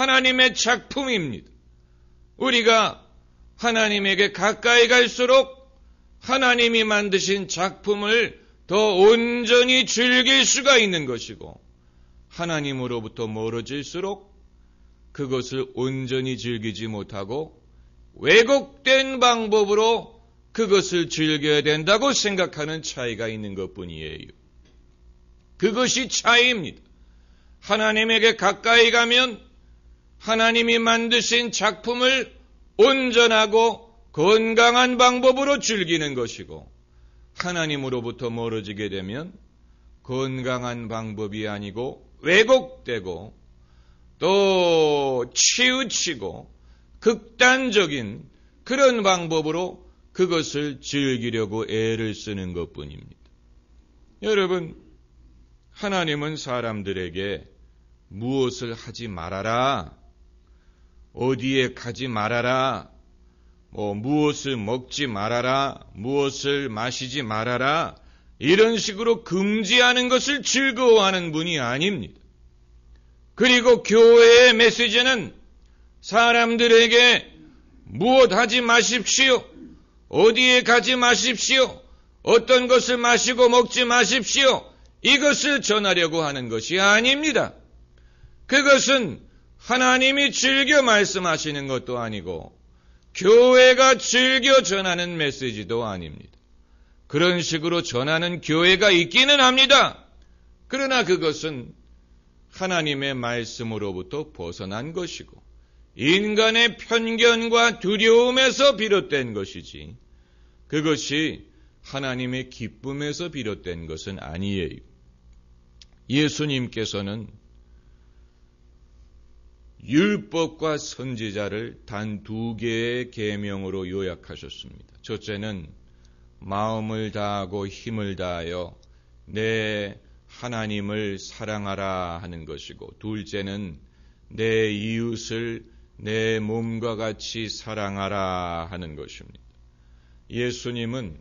하나님의 작품입니다. 우리가 하나님에게 가까이 갈수록 하나님이 만드신 작품을 더 온전히 즐길 수가 있는 것이고, 하나님으로부터 멀어질수록 그것을 온전히 즐기지 못하고 왜곡된 방법으로 그것을 즐겨야 된다고 생각하는 차이가 있는 것뿐이에요. 그것이 차이입니다. 하나님에게 가까이 가면 하나님이 만드신 작품을 온전하고 건강한 방법으로 즐기는 것이고, 하나님으로부터 멀어지게 되면 건강한 방법이 아니고 왜곡되고 또 치우치고 극단적인 그런 방법으로 그것을 즐기려고 애를 쓰는 것뿐입니다. 여러분, 하나님은 사람들에게 무엇을 하지 말아라, 어디에 가지 말아라, 무엇을 먹지 말아라, 무엇을 마시지 말아라, 이런 식으로 금지하는 것을 즐거워하는 분이 아닙니다. 그리고 교회의 메시지는 사람들에게 무엇 하지 마십시오, 어디에 가지 마십시오, 어떤 것을 마시고 먹지 마십시오, 이것을 전하려고 하는 것이 아닙니다. 그것은 하나님이 즐겨 말씀하시는 것도 아니고 교회가 즐겨 전하는 메시지도 아닙니다. 그런 식으로 전하는 교회가 있기는 합니다. 그러나 그것은 하나님의 말씀으로부터 벗어난 것이고 인간의 편견과 두려움에서 비롯된 것이지, 그것이 하나님의 기쁨에서 비롯된 것은 아니에요. 예수님께서는 율법과 선지자를 단 2개의 계명으로 요약하셨습니다. 첫째는 마음을 다하고 힘을 다하여 내 하나님을 사랑하라 하는 것이고, 둘째는 내 이웃을 내 몸과 같이 사랑하라 하는 것입니다. 예수님은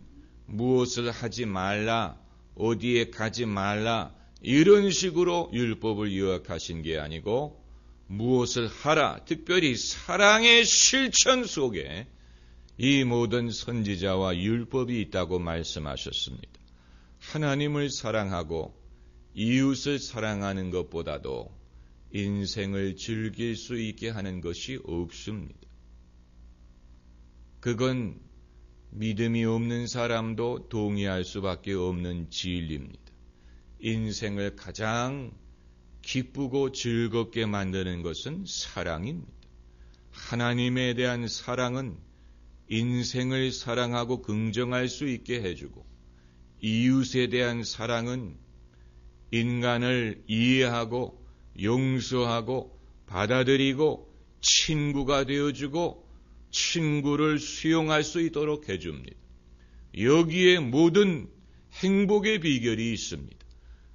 무엇을 하지 말라, 어디에 가지 말라, 이런 식으로 율법을 요약하신 게 아니고 무엇을 하라, 특별히 사랑의 실천 속에 이 모든 선지자와 율법이 있다고 말씀하셨습니다. 하나님을 사랑하고 이웃을 사랑하는 것보다도 인생을 즐길 수 있게 하는 것이 없습니다. 그건 믿음이 없는 사람도 동의할 수밖에 없는 진리입니다. 인생을 가장 기쁘고 즐겁게 만드는 것은 사랑입니다. 하나님에 대한 사랑은 인생을 사랑하고 긍정할 수 있게 해주고, 이웃에 대한 사랑은 인간을 이해하고 용서하고 받아들이고 친구가 되어주고 친구를 수용할 수 있도록 해줍니다. 여기에 모든 행복의 비결이 있습니다.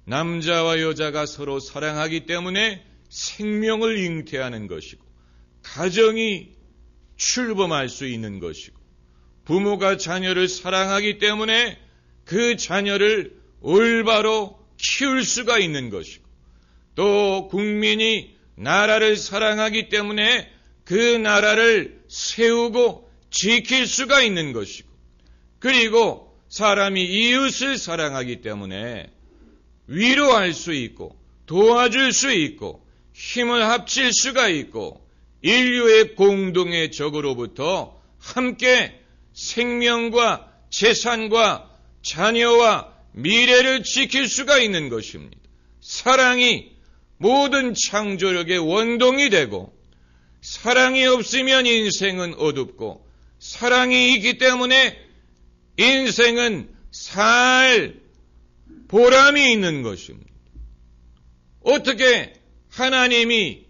남자와 여자가 서로 사랑하기 때문에 생명을 잉태하는 것이고, 가정이 출범할 수 있는 것이고, 부모가 자녀를 사랑하기 때문에 그 자녀를 올바로 키울 수가 있는 것이고, 또 국민이 나라를 사랑하기 때문에 그 나라를 세우고 지킬 수가 있는 것이고, 그리고 사람이 이웃을 사랑하기 때문에 위로할 수 있고 도와줄 수 있고 힘을 합칠 수가 있고 인류의 공동의 적으로부터 함께 생명과 재산과 자녀와 미래를 지킬 수가 있는 것입니다. 사랑이 모든 창조력의 원동이 되고, 사랑이 없으면 인생은 어둡고, 사랑이 있기 때문에 인생은 살 보람이 있는 것입니다. 어떻게 하나님이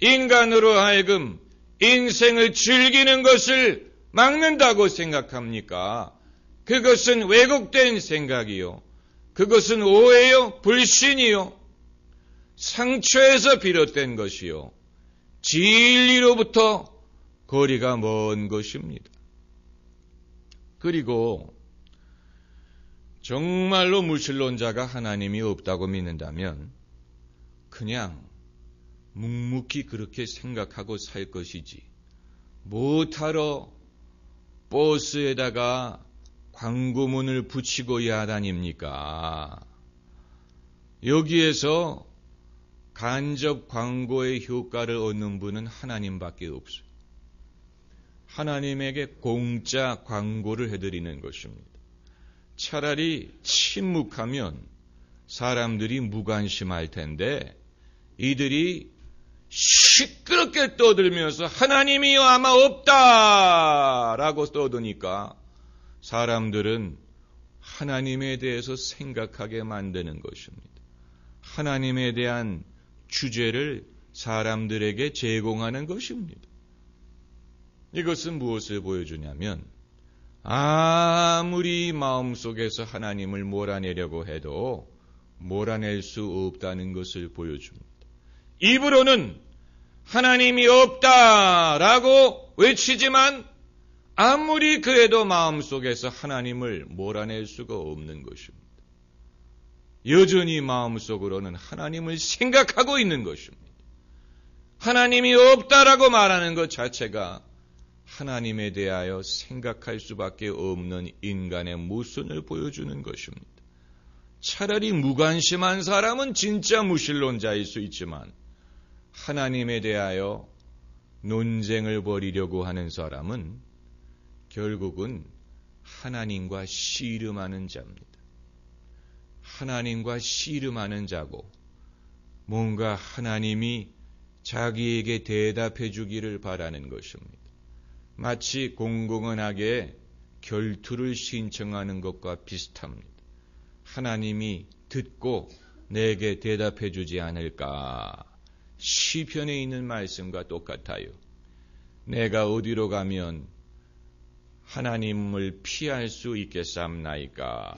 인간으로 하여금 인생을 즐기는 것을 막는다고 생각합니까? 그것은 왜곡된 생각이요. 그것은 오해요, 불신이요. 상처에서 비롯된 것이요. 진리로부터 거리가 먼 것입니다. 그리고 정말로 무신론자가 하나님이 없다고 믿는다면 그냥 묵묵히 그렇게 생각하고 살 것이지 못하러 버스에다가 광고문을 붙이고 야다닙니까? 여기에서 간접 광고의 효과를 얻는 분은 하나님밖에 없어요. 하나님에게 공짜 광고를 해드리는 것입니다. 차라리 침묵하면 사람들이 무관심할 텐데 이들이 시끄럽게 떠들면서 하나님이 아마 없다라고 떠드니까 사람들은 하나님에 대해서 생각하게 만드는 것입니다. 하나님에 대한 주제를 사람들에게 제공하는 것입니다. 이것은 무엇을 보여주냐면 아무리 마음속에서 하나님을 몰아내려고 해도 몰아낼 수 없다는 것을 보여줍니다. 입으로는 하나님이 없다라고 외치지만 아무리 그래도 마음속에서 하나님을 몰아낼 수가 없는 것입니다. 여전히 마음속으로는 하나님을 생각하고 있는 것입니다. 하나님이 없다라고 말하는 것 자체가 하나님에 대하여 생각할 수밖에 없는 인간의 모순을 보여주는 것입니다. 차라리 무관심한 사람은 진짜 무신론자일 수 있지만 하나님에 대하여 논쟁을 벌이려고 하는 사람은 결국은 하나님과 씨름하는 자입니다. 하나님과 씨름하는 자고 뭔가 하나님이 자기에게 대답해 주기를 바라는 것입니다. 마치 공공연하게 결투를 신청하는 것과 비슷합니다. 하나님이 듣고 내게 대답해 주지 않을까? 시편에 있는 말씀과 똑같아요. 내가 어디로 가면 하나님을 피할 수 있겠사옵나이까?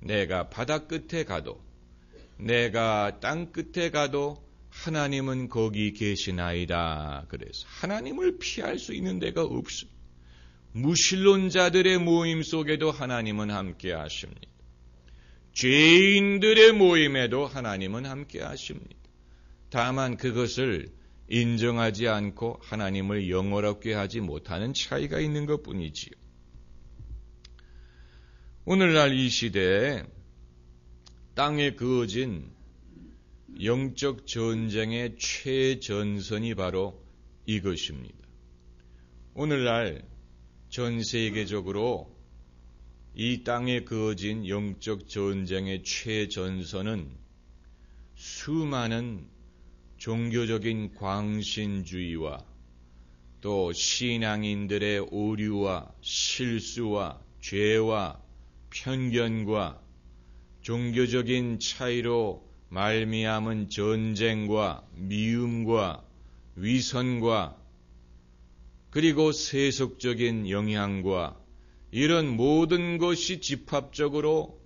내가 바다 끝에 가도 내가 땅 끝에 가도 하나님은 거기 계시나이다. 그래서 하나님을 피할 수 있는 데가 없습니다. 무신론자들의 모임 속에도 하나님은 함께 하십니다. 죄인들의 모임에도 하나님은 함께 하십니다. 다만 그것을 인정하지 않고 하나님을 영원롭게 하지 못하는 차이가 있는 것뿐이지요. 오늘날 이 시대에 땅에 그어진 영적 전쟁의 최전선이 바로 이것입니다. 오늘날 전 세계적으로 이 땅에 그어진 영적 전쟁의 최전선은 수많은 종교적인 광신주의와 또 신앙인들의 오류와 실수와 죄와 편견과 종교적인 차이로 말미암은 전쟁과 미움과 위선과 그리고 세속적인 영향과 이런 모든 것이 집합적으로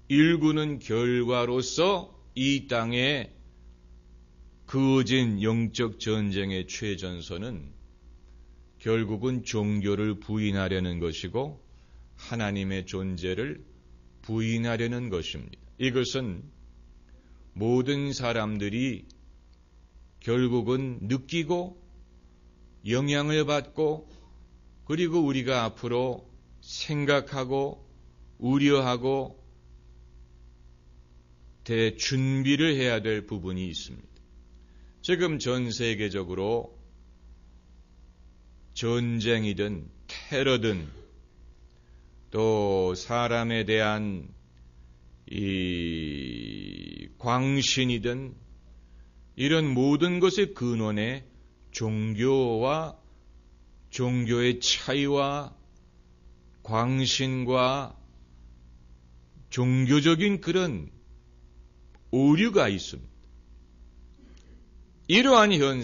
일구는 결과로서 이 땅에 그어진 영적 전쟁의 최전선은 결국은 종교를 부인하려는 것이고 하나님의 존재를 부인하려는 것입니다. 이것은 모든 사람들이 결국은 느끼고 영향을 받고 그리고 우리가 앞으로 생각하고 우려하고 대준비를 해야 될 부분이 있습니다. 지금 전 세계적으로 전쟁이든 테러든 또 사람에 대한 이 광신이든 이런 모든 것의 근원에 종교와 종교의 차이와 광신과 종교적인 그런 오류가 있습니다. 이러한 현상